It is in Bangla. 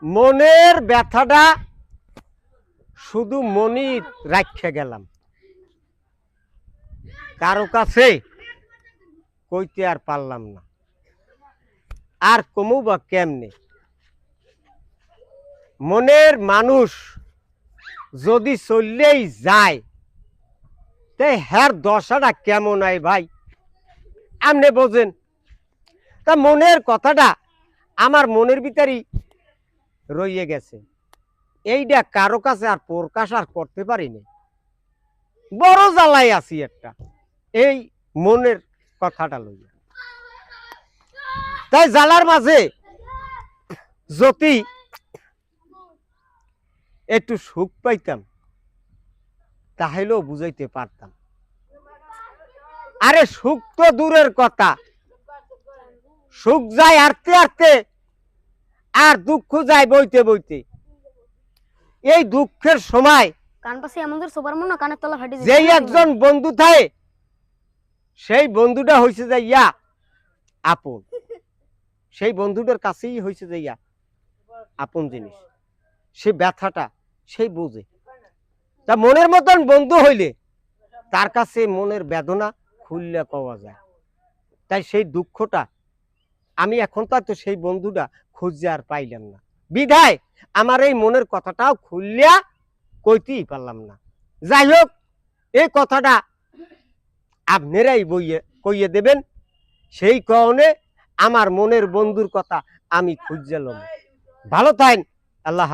মনের ব্যথাটা শুধু মনই রাখে গেলাম, কারো কাছে কইতে আর পারলাম না। আর কমু বা কেমনে? মনের মানুষ যদি চললেই যায়, তাই হ্যার দশাটা কেমন হয় ভাই আপনি বোঝেন। তা মনের কথাটা আমার মনের ভিতরেই রইয়ে গেছে, এইটা কারো কাছে আর প্রকাশ আর করতে পারিনি। বড় জ্বালাই আছি একটা এই মনের কথাটা লইয়া। তাই জ্বালার মাঝে যদি একটু সুখ পাইতাম তাহলেও বুঝাইতে পারতাম। আরে সুখ তো দূরের কথা, সুখ যায় হাঁটতে হাঁটতে, আর দুঃখ যায় বইতে বইতে। এই দুঃখের সময় যেই একজন বন্ধু থাকে, সেই বন্ধুটা হয়েছে যে ইয়া আপন, সেই বন্ধুটার কাছেই হয়েছে যে ইয়া আপন জিনিস। সে ব্যথাটা সেই বুঝে। তা মনের মতন বন্ধু হইলে তার কাছে মনের বেদনা খুললে পাওয়া যায়। তাই সেই দুঃখটা আমি এখন তো সেই বন্ধুটা খুঁজে আর পাইলাম না, বিধায় আমার এই মনের কথাটাও খুললিয়া কইতেই পারলাম না। যাই হোক, এই কথাটা আপনারাই কইয়ে দেবেন, সেই কারণে আমার মনের বন্ধুর কথা আমি খুঁজলাম। ভালো থাকেন, আল্লাহ।